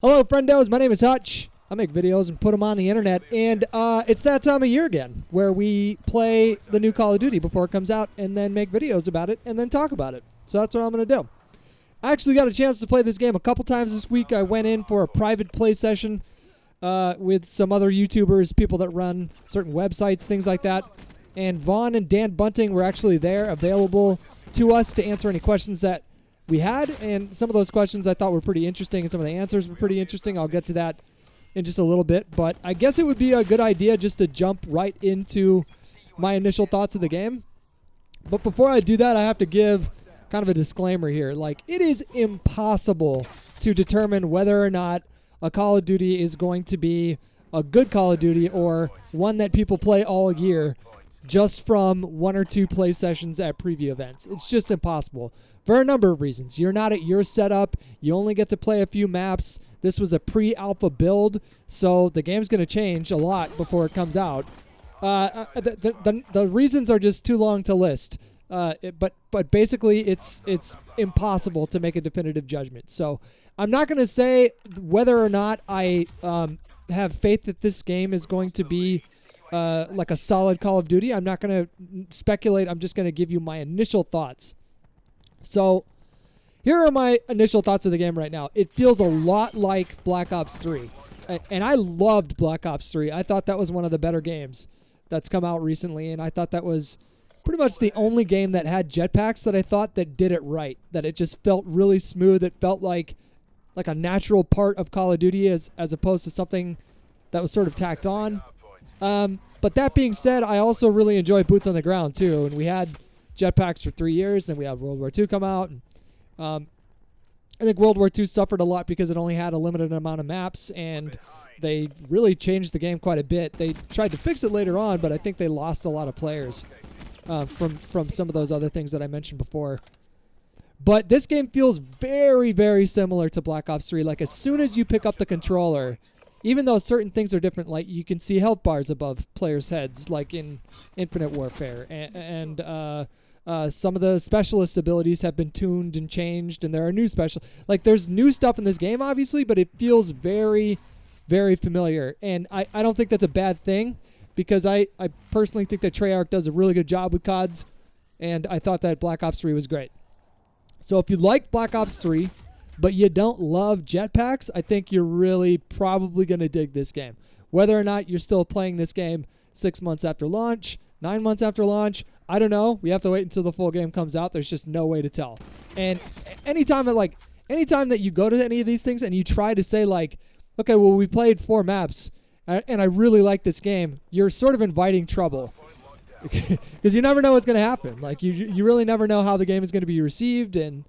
Hello, friendos. My name is Hutch. I make videos and put them on the internet, and it's that time of year again where we play the new Call of Duty before it comes out and then make videos about it and then talk about it. So that's what I'm going to do. I actually got a chance to play this game a couple times this week. I went in for a private play session with some other YouTubers, people that run certain websites, things like that. And Vaughn and Dan Bunting were actually there, available to us to answer any questions that we had, and some of those questions I thought were pretty interesting, and some of the answers were pretty interesting. I'll get to that in just a little bit, but I guess it would be a good idea just to jump right into my initial thoughts of the game. But before I do that, I have to give kind of a disclaimer here. Like, it is impossible to determine whether or not a Call of Duty is going to be a good Call of Duty or one that people play all year just from one or two play sessions at preview events. It's just impossible for a number of reasons. You're not at your setup. You only get to play a few maps. This was a pre-alpha build, so the game's going to change a lot before it comes out. The reasons are just too long to list. But basically, it's impossible to make a definitive judgment. So I'm not going to say whether or not I have faith that this game is going to be like a solid Call of Duty. I'm not going to speculate. I'm just going to give you my initial thoughts. So here are my initial thoughts of the game right now. It feels a lot like Black Ops III. And I loved Black Ops III. I thought that was one of the better games that's come out recently. And I thought that was pretty much the only game that had jetpacks that I thought that did it right. That it just felt really smooth. It felt like a natural part of Call of Duty as opposed to something that was sort of tacked on. But that being said, I also really enjoy boots on the ground too. And we had jetpacks for 3 years, and we had World War II come out. And, I think World War II suffered a lot because it only had a limited amount of maps, and they really changed the game quite a bit. They tried to fix it later on, but I think they lost a lot of players from some of those other things that I mentioned before. But this game feels very, very similar to Black Ops III. Like, as soon as you pick up the controller, even though certain things are different, like you can see health bars above players' heads, like in Infinite Warfare, and some of the specialist abilities have been tuned and changed, and there are new there's new stuff in this game, obviously, but it feels very, very familiar, and I don't think that's a bad thing, because I personally think that Treyarch does a really good job with CODs, and I thought that Black Ops 3 was great. So if you like Black Ops 3, but you don't love jetpacks, I think you're really probably going to dig this game. Whether or not you're still playing this game 6 months after launch, 9 months after launch, I don't know. We have to wait until the full game comes out. There's just no way to tell. And anytime that you go to any of these things and you try to say like, okay, well, we played 4 maps and I really like this game, you're sort of inviting trouble. Because you never know what's going to happen. Like, you really never know how the game is going to be received. And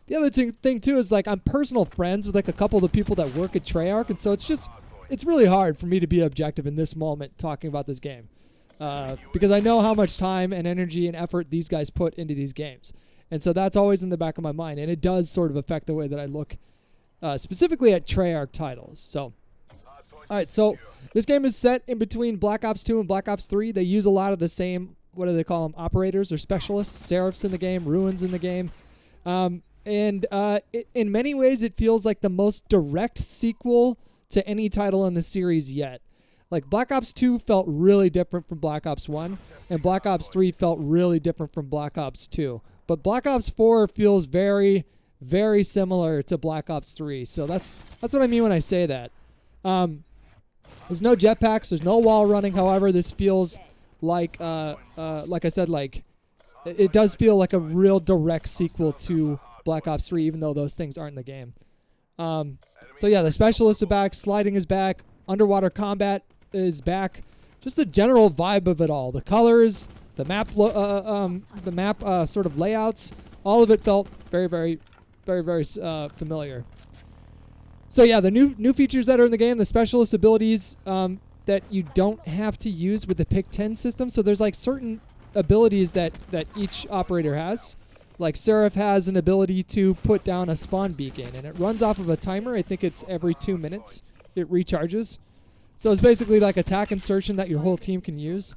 the other thing too is, like, I'm personal friends with like a couple of the people that work at Treyarch, and so it's really hard for me to be objective in this moment talking about this game, because I know how much time and energy and effort these guys put into these games, and so that's always in the back of my mind, and it does sort of affect the way that I look specifically at Treyarch titles. So, all right, so this game is set in between Black Ops II and Black Ops III. They use a lot of the same, what do they call them, operators or specialists, Seraphs in the game, Ruins in the game. In many ways, it feels like the most direct sequel to any title in the series yet. Like, Black Ops 2 felt really different from Black Ops 1, and Black Ops 3 felt really different from Black Ops 2. But Black Ops 4 feels very, very similar to Black Ops 3. So that's what I mean when I say that. There's no jetpacks, there's no wall running. However, this feels like I said, like, it does feel like a real direct sequel to Black Ops 3, even though those things aren't in the game. So yeah, the specialists are back, sliding is back, underwater combat is back. Just the general vibe of it all, the colors, the map, sort of layouts, all of it felt very, very, very, very familiar. So yeah, the new features that are in the game, the specialist abilities that you don't have to use with the Pick 10 system. So there's like certain abilities that each operator has. Like, Seraph has an ability to put down a spawn beacon, and it runs off of a timer. I think it's every 2 minutes it recharges. So it's basically like attack insertion that your whole team can use,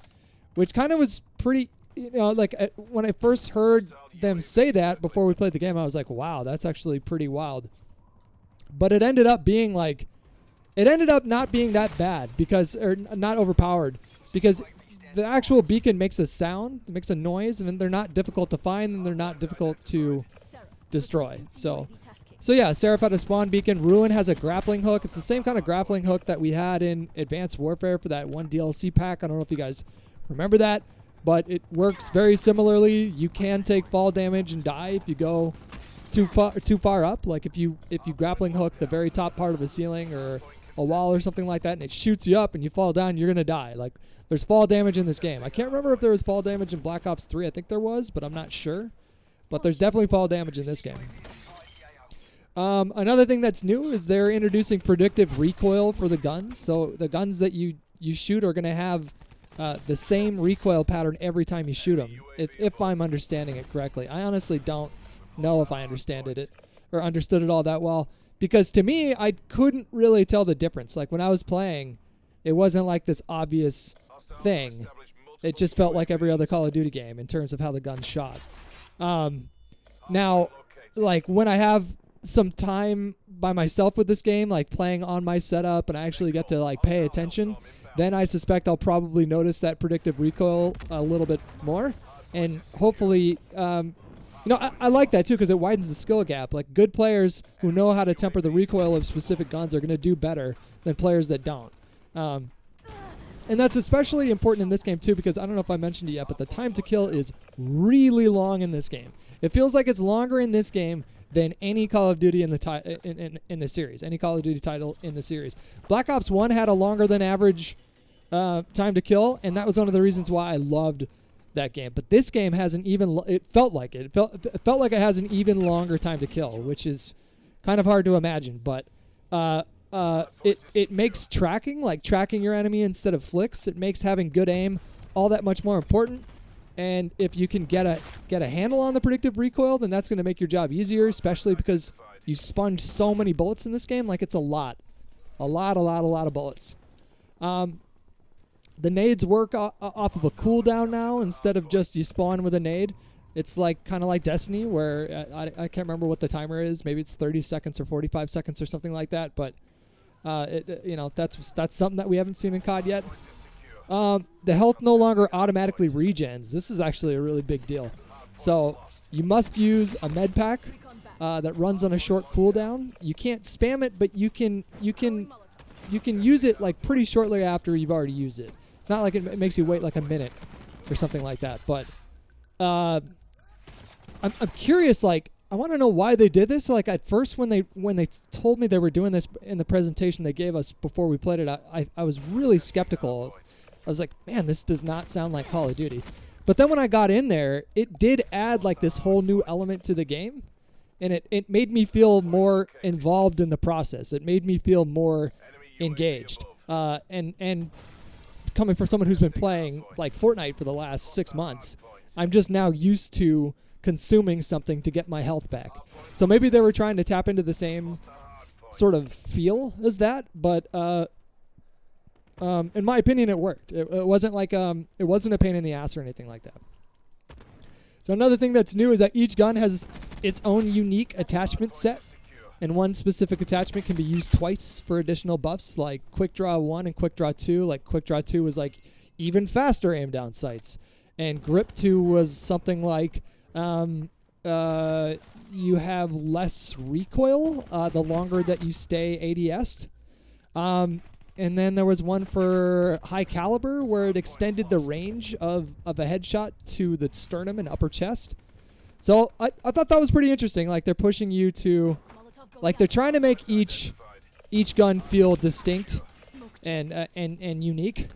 which kind of was pretty, like, when I first heard them say that before we played the game, I was like, wow, that's actually pretty wild. But it ended up being like, it ended up not being that bad because, or not overpowered, because the actual beacon makes a sound, it makes a noise, and they're not difficult to find, and they're not difficult to destroy. So yeah, Seraph had a spawn beacon. Ruin has a grappling hook. It's the same kind of grappling hook that we had in Advanced Warfare for that one DLC pack. I don't know if you guys remember that, but it works very similarly. You can take fall damage and die if you go too far up. Like if you grappling hook the very top part of a ceiling or a wall or something like that, and it shoots you up and you fall down, you're gonna die. Like there's fall damage in this game. I can't remember if there was fall damage in Black Ops 3. I think there was, but I'm not sure. But there's definitely fall damage in this game. Another thing that's new is they're introducing predictive recoil for the guns. So the guns that you shoot are going to have the same recoil pattern every time you shoot them, if I'm understanding it correctly. I honestly don't know if I understood it all that well, because to me, I couldn't really tell the difference. Like when I was playing, it wasn't like this obvious thing. It just felt like every other Call of Duty game in terms of how the guns shot. Now, like when I have some time by myself with this game, like playing on my setup, and I actually get to like pay attention, then I suspect I'll probably notice that predictive recoil a little bit more, and hopefully, I like that too because it widens the skill gap. Like good players who know how to temper the recoil of specific guns are going to do better than players that don't. And that's especially important in this game too, because I don't know if I mentioned it yet, but the time to kill is really long in this game. It feels like it's longer in this game than any Call of Duty in the series, any Call of Duty title in the series. Black Ops 1 had a longer than average time to kill, and that was one of the reasons why I loved that game. But this game has an even, it felt like it felt like it has an even longer time to kill, which is kind of hard to imagine. But it makes tracking your enemy instead of flicks. It makes having good aim all that much more important. And if you can get a handle on the predictive recoil, then that's going to make your job easier, especially because you sponge so many bullets in this game. Like it's a lot of bullets. The nades work off of a cooldown now instead of just you spawn with a nade. It's like kind of like Destiny, where I can't remember what the timer is. Maybe it's 30 seconds or 45 seconds or something like that. But that's something that we haven't seen in COD yet. The health no longer automatically regens. This is actually a really big deal. So you must use a med pack that runs on a short cooldown. You can't spam it, but you can use it like pretty shortly after you've already used it. It's not like it makes you wait like a minute or something like that. But I'm curious. Like I want to know why they did this. Like at first when they told me they were doing this in the presentation they gave us before we played it, I was really skeptical. I was like, man, this does not sound like Call of Duty. But then when I got in there, it did add like this whole new element to the game. And it made me feel more involved in the process. It made me feel more engaged. And coming from someone who's been playing like Fortnite for the last 6 months, I'm just now used to consuming something to get my health back. So maybe they were trying to tap into the same sort of feel as that, but in my opinion, it worked. It wasn't like it wasn't a pain in the ass or anything like that. So another thing that's new is that each gun has its own unique attachment set, and one specific attachment can be used twice for additional buffs, like Quick Draw 1 and Quick Draw 2. Like Quick Draw 2 was like even faster aim down sights, and Grip 2 was something like you have less recoil the longer that you stay ADS'd. And then there was one for High Caliber where it extended the range of a headshot to the sternum and upper chest. So I thought that was pretty interesting. Like they're pushing you to, like they're trying to make each gun feel distinct and unique.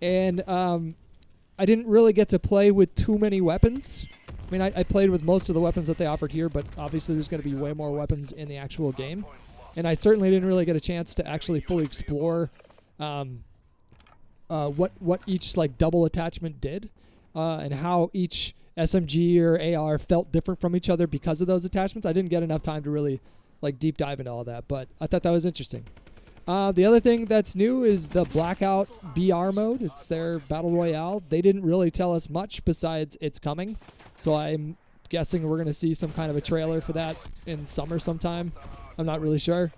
And I didn't really get to play with too many weapons. I mean, I played with most of the weapons that they offered here, but obviously there's going to be way more weapons in the actual game. And I certainly didn't really get a chance to actually fully explore what each like double attachment did, and how each SMG or AR felt different from each other because of those attachments. I didn't get enough time to really like deep dive into all that, but I thought that was interesting. The other thing that's new is the Blackout Vr Mode. It's their Battle Royale. They didn't really tell us much besides it's coming, so I'm guessing we're going to see some kind of a trailer for that in summer sometime. I'm not really sure.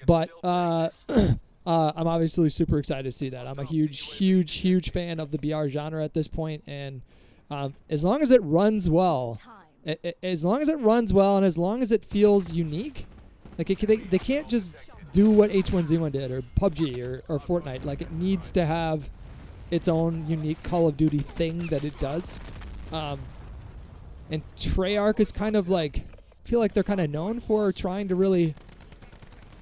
But I'm obviously super excited to see that. I'm a huge fan of the BR genre at this point, and as long as it runs well, and as long as it feels unique, like they can't just do what H1Z1 did or PUBG or Fortnite. Like, it needs to have its own unique Call of Duty thing that it does. And Treyarch is kind of like, I feel like they're kind of known for trying to really,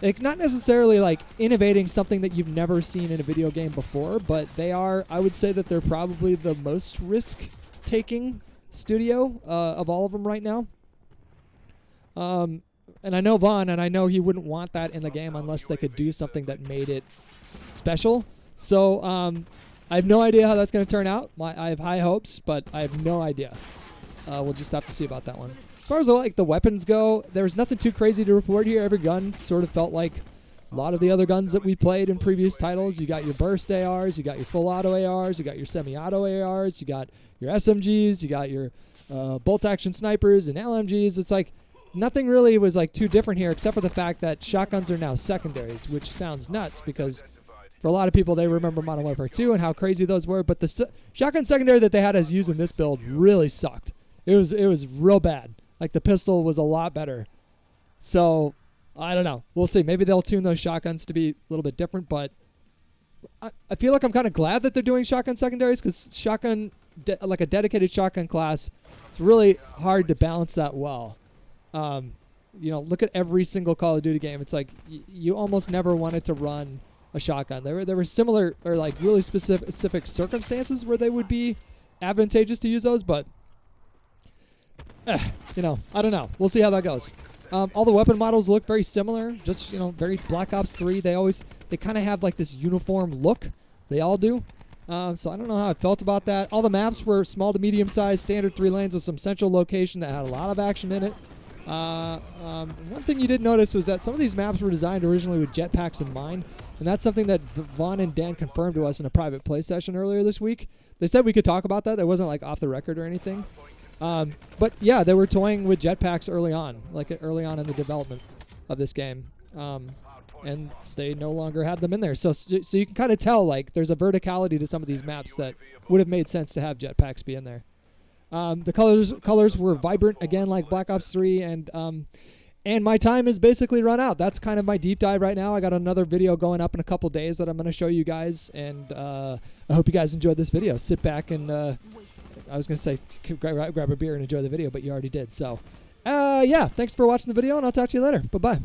like, not necessarily like innovating something that you've never seen in a video game before, but they are, I would say that they're probably the most risk-taking studio of all of them right now. And I know Vaughn, and I know he wouldn't want that in the game unless they could do something that made it special. So I have no idea how that's going to turn out. I have high hopes, but I have no idea. We'll just have to see about that one. As far as like the weapons go, there was nothing too crazy to report here. Every gun sort of felt like a lot of the other guns that we played in previous titles. You got your burst ARs, you got your full auto ARs, you got your semi-auto ARs, you got your SMGs, you got your bolt action snipers and LMGs. It's like nothing really was like too different here, except for the fact that shotguns are now secondaries, which sounds nuts because for a lot of people they remember Modern Warfare 2 and how crazy those were. But the shotgun secondary that they had us use in this build really sucked. It was real bad. Like, the pistol was a lot better. So I don't know. We'll see. Maybe they'll tune those shotguns to be a little bit different, but I feel like I'm kind of glad that they're doing shotgun secondaries, because shotgun, like a dedicated shotgun class, it's really hard to balance that well. Look at every single Call of Duty game. It's like you almost never wanted to run a shotgun. There were similar or like really specific circumstances where they would be advantageous to use those, but I don't know. We'll see how that goes. All the weapon models look very similar, just, very Black Ops 3. They kind of have like this uniform look. They all do. So I don't know how I felt about that. All the maps were small to medium sized, standard 3 lanes with some central location that had a lot of action in it. One thing you did notice was that some of these maps were designed originally with jetpacks in mind, and that's something that Vaughn and Dan confirmed to us in a private play session earlier this week. They said we could talk about that. That wasn't like off the record or anything. But yeah, they were toying with jetpacks early on in the development of this game. And they no longer had them in there. So you can kind of tell, like, there's a verticality to some of these maps that would have made sense to have jetpacks be in there. The colors were vibrant, again, like Black Ops 3, and my time is basically run out. That's kind of my deep dive right now. I got another video going up in a couple days that I'm going to show you guys, and I hope you guys enjoyed this video. Sit back and, I was going to say, grab a beer and enjoy the video, but you already did. So, yeah, thanks for watching the video, and I'll talk to you later. Bye-bye.